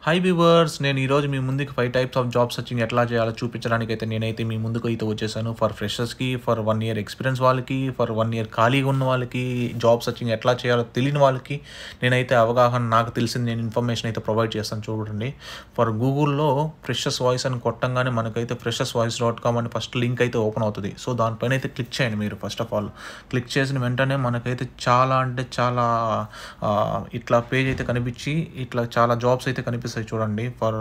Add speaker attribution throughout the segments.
Speaker 1: Hi viewers, నేను ఈరోజు మీ ముందుకు 5 టైప్స్ ఆఫ్ జాబ్ సర్చింగ్ ఎట్లా చేయాలో చూపించడానికైతే నేనైతే మీ ముందుకు అయితే వచ్చేసాను. ఫర్ ఫ్రెషర్స్‌కి, ఫర్ 1 ఇయర్ ఎక్స్‌పీరియన్స్ వాళ్ళకి, ఫర్ 1 ఇయర్ ఖాళీగా ఉన్న వాళ్ళకి, జాబ్ సర్చింగ్ ఎట్లా చేయాలో తెలియని వాళ్ళకి నేనైతే అవగాహన నాకు తెలిసింది నేను ఇన్ఫర్మేషన్ అయితే ప్రొవైడ్ చేస్తాను చూడండి. ఫర్ గూగుల్‌లో ఫ్రెషర్స్ వాయిస్ అని కొట్టంగానే మనకైతే freshers.voice.com అని ఫస్ట్ లింక్ అయితే ఓపెన్ అవుతది. సో, దానిపైన అయితే క్లిక్ చేయండి మీరు ఫస్ట్ ఆఫ్ ఆల్. క్లిక్ చేసిన వెంటనే మనకైతే చాలా అంటే చాలా ఇట్లా పేజ్ అయితే కనిపించి ఇట్లా చాలా జాబ్స్ అయితే కనిపిస్తాయి చూడండి. ఫర్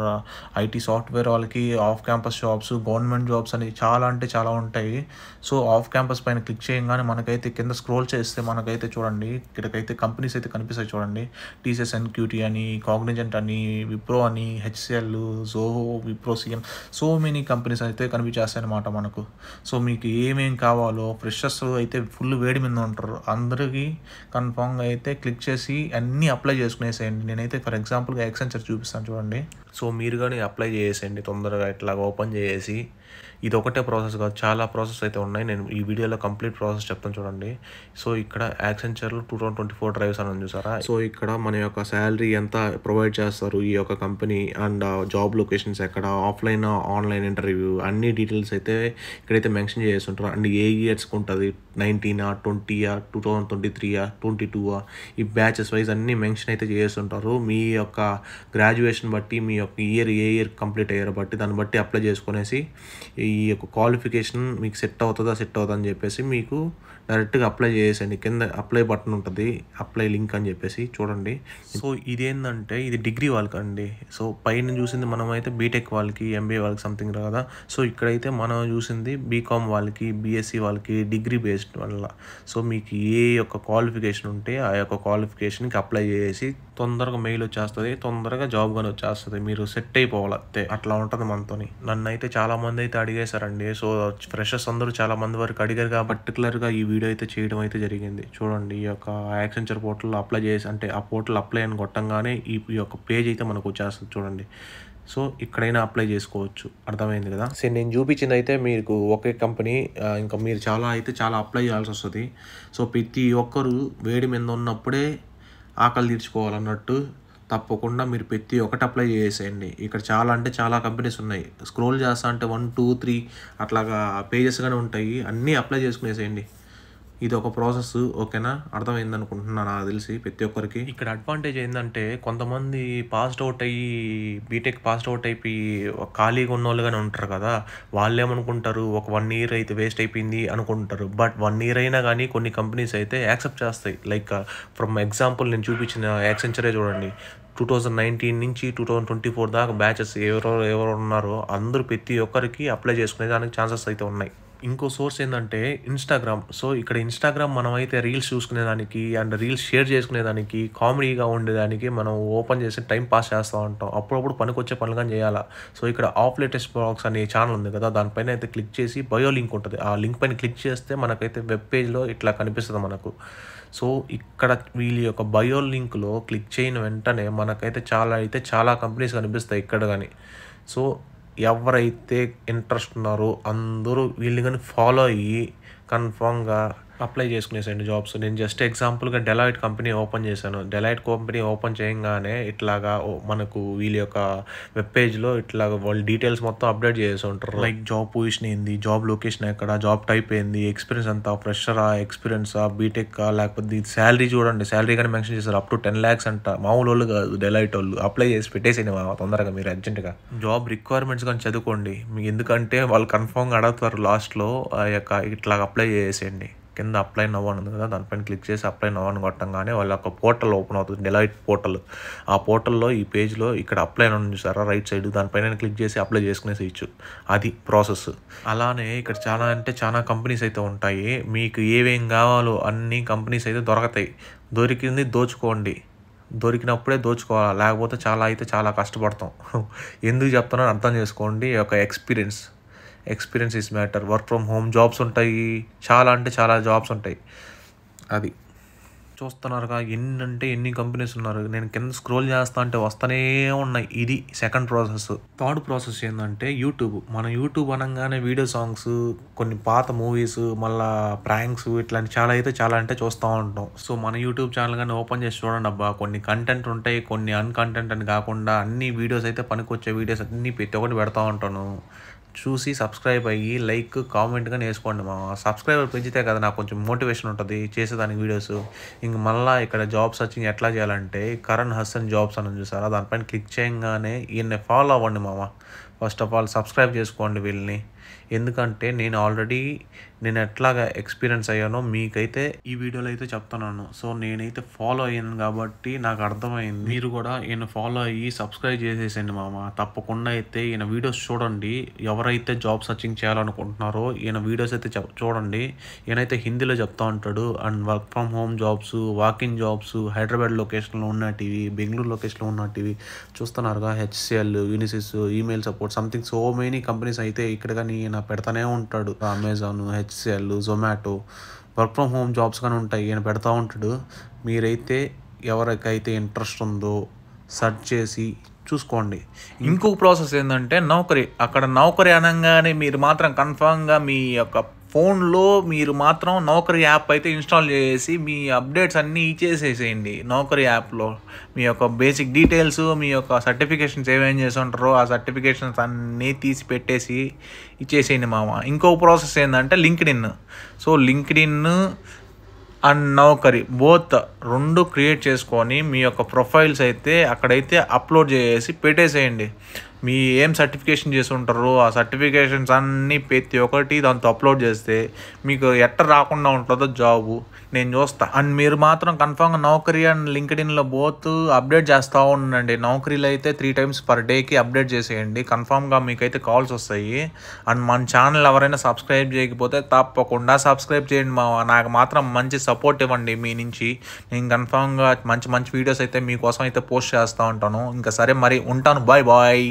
Speaker 1: ఐటీ సాఫ్ట్వేర్ వాళ్ళకి off campus jobs, government jobs అని చాలా అంటే చాలా ఉంటాయి. సో, ఆఫ్ క్యాంపస్ పైన క్లిక్ చేయగానే మనకైతే కింద స్క్రోల్ చేస్తే మనకైతే చూడండి ఇక్కడికైతే కంపెనీస్ అయితే కనిపిస్తాయి చూడండి. టీసీఎస్ ఎన్క్యూటీ అని, కాగ్నిజెంట్ అని, విప్రో అని, HCl, Zoho, Wipro CM, so many companies అయితే కనిపించేస్తాయి అన్నమాట మనకు. సో, మీకు ఏమేం కావాలో ఫ్రెషర్స్ అయితే ఫుల్ వేడి మీద ఉంటారు. అందరికీ కన్ఫామ్గా అయితే క్లిక్ చేసి అన్నీ అప్లై చేసుకునేసేయండి. నేనైతే ఫర్ ఎగ్జాంపుల్గా యాక్సెంచర్ చూపిస్తాను చూడండి. సో, మీరు కానీ అప్లై చేసేయండి తొందరగా ఇట్లాగ ఓపెన్ చేసి. ఇది ఒకటే ప్రాసెస్ కాదు, చాలా ప్రాసెస్ అయితే ఉన్నాయి. నేను ఈ వీడియోలో కంప్లీట్ ప్రాసెస్ చెప్తాను చూడండి. సో, ఇక్కడ యాక్సెంచర్లో 2024 డ్రైవ్స్ అని చూసారా. సో, ఇక్కడ మన యొక్క శాలరీ ఎంత ప్రొవైడ్ చేస్తారు ఈ యొక్క కంపెనీ, అండ్ జాబ్ లొకేషన్స్ ఎక్కడ, ఆఫ్లైన్ ఆన్లైన్ ఇంటర్వ్యూ అన్ని డీటెయిల్స్ అయితే ఇక్కడైతే మెన్షన్ చేసి ఉంటారు. అండ్ ఏ ఇయర్స్కి ఉంటుంది, 19, 20, 2023, 22, ఈ బ్యాచెస్ వైజ్ అన్నీ మెన్షన్ అయితే చేస్తుంటారు. మీ యొక్క గ్రాడ్యుయేషన్ బట్టి, మీ యొక్క ఏ ఇయర్ కంప్లీట్ అయ్యారో బట్టి దాన్ని బట్టి అప్లై చేసుకునేసి ఈ యొక్క క్వాలిఫికేషన్ మీకు సెట్ అవుతుందా అని చెప్పేసి మీకు డైరెక్ట్గా అప్లై చేసేయండి. కింద అప్లై బటన్ ఉంటుంది, అప్లై లింక్ అని చెప్పేసి చూడండి. సో, ఇదేంటంటే ఇది డిగ్రీ వాళ్ళకి అండి. సో, పైన చూసింది మనమైతే బీటెక్ వాళ్ళకి, ఎంబీఏ వాళ్ళకి సంథింగ్ కదా. సో, ఇక్కడైతే మనం చూసింది బీకామ్ వాళ్ళకి, బీఎస్సీ వాళ్ళకి, డిగ్రీ బేస్డ్ వల్ల. సో, మీకు ఏ యొక్క క్వాలిఫికేషన్ ఉంటే ఆ యొక్క క్వాలిఫికేషన్కి అప్లై చేసి తొందరగా మెయిల్ వచ్చేస్తుంది, తొందరగా జాబ్ కానీ వచ్చేస్తుంది. మీరు సెట్ అయిపోవాలి అంతే, అట్లా ఉంటుంది మనతోని. నన్ను అయితే చాలామంది అయితే అడిగేశారండి. సో, ఫ్రెషర్స్ అందరూ చాలామంది వరకు అడిగారు కాబట్టి పర్టికులర్గా ఈ వీడియో అయితే చేయడం అయితే జరిగింది. చూడండి, ఈ యొక్క యాక్సెంచర్ పోర్టల్లో అప్లై చేసి, అంటే ఆ పోర్టల్ అప్లై అని కొట్టంగానే ఈ యొక్క పేజ్ అయితే మనకు వచ్చేస్తుంది చూడండి. సో, ఇక్కడైనా అప్లై చేసుకోవచ్చు, అర్థమైంది కదా. సో, నేను చూపించింది అయితే మీకు ఒకే కంపెనీ, ఇంకా మీరు చాలా అప్లై చేయాల్సి వస్తుంది. సో, ప్రతి ఒక్కరు వేడి మీద ఉన్నప్పుడే ఆకలి తీర్చుకోవాలన్నట్టు తప్పకుండా మీరు ప్రతి ఒక్కటి అప్లై చేసేయండి. ఇక్కడ చాలా అంటే చాలా కంపెనీస్ ఉన్నాయి. స్క్రోల్ చేస్తా అంటే 1, 2, 3 అట్లాగా పేజెస్గానే ఉంటాయి. అన్నీ అప్లై చేసుకునేసేయండి. ఇది ఒక ప్రాసెస్, ఓకేనా? అర్థమైంది అనుకుంటున్నాను నాకు తెలిసి ప్రతి ఒక్కరికి. ఇక్కడ అడ్వాంటేజ్ ఏంటంటే కొంతమంది పాస్డ్ అవుట్ అయ్యి, బీటెక్ పాస్డ్ అవుట్ అయిపోయి ఖాళీగా ఉన్న వాళ్ళుగానే ఉంటారు కదా. వాళ్ళు ఏమనుకుంటారు, ఒక 1 ఇయర్ అయితే వేస్ట్ అయిపోయింది అనుకుంటారు. బట్ 1 ఇయర్ అయినా కానీ కొన్ని కంపెనీస్ అయితే యాక్సెప్ట్ చేస్తాయి. లైక్ ఫ్రమ్ ఎగ్జాంపుల్ నేను చూపించిన యాక్సెంచరే చూడండి. 2019 నుంచి 2024 దాకా బ్యాచెస్ ఎవరు ఉన్నారో అందరూ ప్రతి ఒక్కరికి అప్లై చేసుకునే దానికి ఛాన్సెస్ అయితే ఉన్నాయి. ఇంకో సోర్స్ ఏంటంటే ఇన్స్టాగ్రామ్. సో, ఇక్కడ ఇన్స్టాగ్రామ్ మనమైతే రీల్స్ చూసుకునేదానికి అండ్ రీల్స్ షేర్ చేసుకునేదానికి, కామెడీగా ఉండేదానికి మనం ఓపెన్ చేసి టైం పాస్ చేస్తూ ఉంటాం. అప్పుడప్పుడు పనికొచ్చే పనులు కానీ చేయాలా. సో, ఇక్కడ ఆఫ్ లేటెస్ట్ బ్లాగ్స్ అనే ఛానల్ ఉంది కదా, దానిపైన అయితే క్లిక్ చేసి బయో లింక్ ఉంటుంది. ఆ లింక్ పైన క్లిక్ చేస్తే మనకైతే వెబ్ పేజ్లో ఇట్లా కనిపిస్తుంది మనకు. సో, ఇక్కడ వీళ్ళ యొక్క బయో లింక్లో క్లిక్ చేయని వెంటనే మనకైతే చాలా కంపెనీస్ కనిపిస్తాయి ఇక్కడ కానీ. సో, ఎవరైతే ఇంట్రెస్ట్ ఉన్నారో అందరూ వీళ్ళని కానీ ఫాలో అయ్యి కన్ఫామ్గా అప్లై చేసుకునేసండి జాబ్స్. నేను జస్ట్ ఎగ్జాంపుల్గా డెలాయిట్ కంపెనీ ఓపెన్ చేశాను. డెలాయిట్ కంపెనీ ఓపెన్ చేయగానే ఇట్లాగా మనకు వీళ్ళ యొక్క వెబ్ పేజ్లో ఇట్లాగా వాళ్ళ డీటెయిల్స్ మొత్తం అప్డేట్ చేసి ఉంటారు. లైక్ జాబ్ పొజిషన్ ఏంది, జాబ్ లొకేషన్ ఎక్కడ, జాబ్ టైప్ ఏంది, ఎక్స్పీరియన్స్ ఎంత, ఫ్రెషరా, ఎక్స్పీరియన్సా, బీటెక్కా, లేకపోతే శాలరీ చూడండి, శాలరీ కానీ మెన్షన్ చేశారు. అప్ టు 10 lakhs అంట. మామూలు వాళ్ళు కాదు డెలాయిట్ వాళ్ళు. అప్లై చేసి పెట్టేసేయండి తొందరగా మీరు అర్జెంట్గా. జాబ్ రిక్వైర్మెంట్స్ కానీ చదువుకోండి మీకు, ఎందుకంటే వాళ్ళు కన్ఫామ్గా అడుగుతారు లాస్ట్లో. ఆ యొక్క ఇట్లా అప్లై చేసేయండి. కింద అప్లై నౌ అని ఉంది కదా, దానిపైన క్లిక్ చేసి అప్లై నౌ అని కొట్టంగానే వాళ్ళ ఒక పోర్టల్ ఓపెన్ అవుతుంది, డెలాయిట్ పోర్టల్. ఆ పోర్టల్లో ఈ పేజ్లో ఇక్కడ అప్లై అని చూసారా రైట్ సైడ్, దానిపైన క్లిక్ చేసి అప్లై చేసుకునేసేయచ్చు. అది ప్రాసెస్. అలానే ఇక్కడ చాలా అంటే చాలా కంపెనీస్ అయితే ఉంటాయి. మీకు ఏమేం కావాలో అన్ని కంపెనీస్ అయితే దొరకతాయి. దొరికింది దోచుకోండి, దొరికినప్పుడే దోచుకోవాలి, లేకపోతే చాలా కష్టపడతాం. ఎందుకు చెప్తున్నానో అర్థం చేసుకోండి. ఒక experience is matter. Work from home jobs ఉంటాయి, చాలా అంటే చాలా జాబ్స్ ఉంటాయి. అది చూస్తున్నారుగా ఎన్ని కంపెనీస్ ఉన్నారు. నేను కింద స్క్రోల్ చేస్తా అంటే వస్తూనే ఉన్నాయి. ఇది సెకండ్ ప్రాసెస్. థర్డ్ ప్రాసెస్ ఏంటంటే యూట్యూబ్. మన యూట్యూబ్ అనగానే వీడియో సాంగ్స్, కొన్ని పాత మూవీస్, మళ్ళా ప్రాంక్స్ ఇట్లాంటి చాలా అంటే చూస్తూ ఉంటాం. సో మన యూట్యూబ్ ఛానల్ కానీ ఓపెన్ చేసి చూడండి అబ్బా, కొన్ని కంటెంట్ ఉంటాయి, కొన్ని అన్కంటెంట్ అని కాకుండా అన్ని వీడియోస్ అయితే పనికొచ్చే వీడియోస్ అన్నీ ప్రతి ఒక్కటి పెడతా ఉంటాను. చూసి సబ్స్క్రైబ్ అయ్యి లైక్ కామెంట్గా వేసుకోండి. మా సబ్స్క్రైబర్ పెంచితే కదా నాకు కొంచెం మోటివేషన్ ఉంటుంది చేసేదానికి వీడియోస్. ఇంక మళ్ళీ ఇక్కడ జాబ్ సర్చింగ్ ఎట్లా చేయాలంటే కరణ్ హసన్ జాబ్స్ అని చూసారా, దానిపైన క్లిక్ చేయగానే ఈయన్ని ఫాలో అవ్వండి మామ. ఫస్ట్ ఆఫ్ ఆల్ సబ్స్క్రైబ్ చేసుకోండి వీళ్ళని. ఎందుకంటే నేను ఎట్లాగా ఎక్స్పీరియన్స్ అయ్యానో మీకైతే ఈ వీడియోలో అయితే చెప్తున్నాను. సో నేనైతే ఫాలో అయ్యాను కాబట్టి నాకు అర్థమైంది. మీరు కూడా ఈయన ఫాలో అయ్యి సబ్స్క్రైబ్ చేసేసండి మామ. తప్పకుండా అయితే ఈయన వీడియోస్ చూడండి. ఎవరైతే జాబ్ సర్చింగ్ చేయాలనుకుంటున్నారో ఈయన వీడియోస్ అయితే చూడండి. ఈయనైతే హిందీలో చెప్తా ఉంటాడు. And work from home jobs, walking jobs, Hyderabad లొకేషన్లో ఉన్నటివి, బెంగళూరు లొకేషన్లో ఉన్నటివి చూస్తున్నారుగా. HCL, Unisys, email support, something so many companies అయితే ఇక్కడ కానీ ఈయన పెడతానే ఉంటాడు. Amazon, HCL, Zomato work from home jobs కానీ ఉంటాయి, ఈయన పెడతా ఉంటాడు. మీరైతే ఎవరికైతే ఇంట్రెస్ట్ ఉందో సెర్చ్ చేసి చూసుకోండి. ఇంకొక ప్రాసెస్ ఏంటంటే నౌకరీ. అక్కడ నౌకరీ అనగానే మీరు మాత్రం కన్ఫామ్గా మీ యొక్క ఫోన్లో మీరు మాత్రం నౌకరీ యాప్ అయితే ఇన్స్టాల్ చేసి మీ అప్డేట్స్ అన్నీ ఇచ్చేసేసేయండి. నౌకరీ యాప్లో మీ యొక్క బేసిక్ డీటెయిల్స్, మీ యొక్క సర్టిఫికేషన్స్ ఏమేం చేసి ఉంటారో ఆ సర్టిఫికేషన్స్ అన్నీ తీసి పెట్టేసి ఇచ్చేసేయండి మామ. ఇంకో ప్రాసెస్ ఏంటంటే LinkedIn. So LinkedIn and Naukri both రెండు క్రియేట్ చేసుకొని మీ యొక్క ప్రొఫైల్స్ అయితే అక్కడైతే అప్లోడ్ చేసి పెట్టేసేయండి. మీ ఏం సర్టిఫికేషన్ చేసి ఉంటారో ఆ సర్టిఫికేషన్స్ అన్నీ ప్రతి ఒక్కటి దాంతో అప్లోడ్ చేస్తే మీకు ఎట్ట రాకుండా ఉంటుందో జాబు నేను చూస్తా. అండ్ మీరు మాత్రం కన్ఫామ్గా నౌకరీ అండ్ లింక్డ్ఇన్లో బోత్ అప్డేట్ చేస్తూ ఉండండి. నౌకరీలో అయితే 3 times per day అప్డేట్ చేసేయండి. కన్ఫామ్గా మీకైతే కాల్స్ వస్తాయి. అండ్ మన ఛానల్ ఎవరైనా సబ్స్క్రైబ్ చేయకపోతే తప్పకుండా సబ్స్క్రైబ్ చేయండి నాకు మాత్రం మంచి సపోర్ట్ ఇవ్వండి మీ నుంచి. నేను కన్ఫామ్గా మంచి వీడియోస్ అయితే మీకోసం అయితే పోస్ట్ చేస్తూ ఉంటాను. ఇంకా సరే మరి ఉంటాను. బాయ్.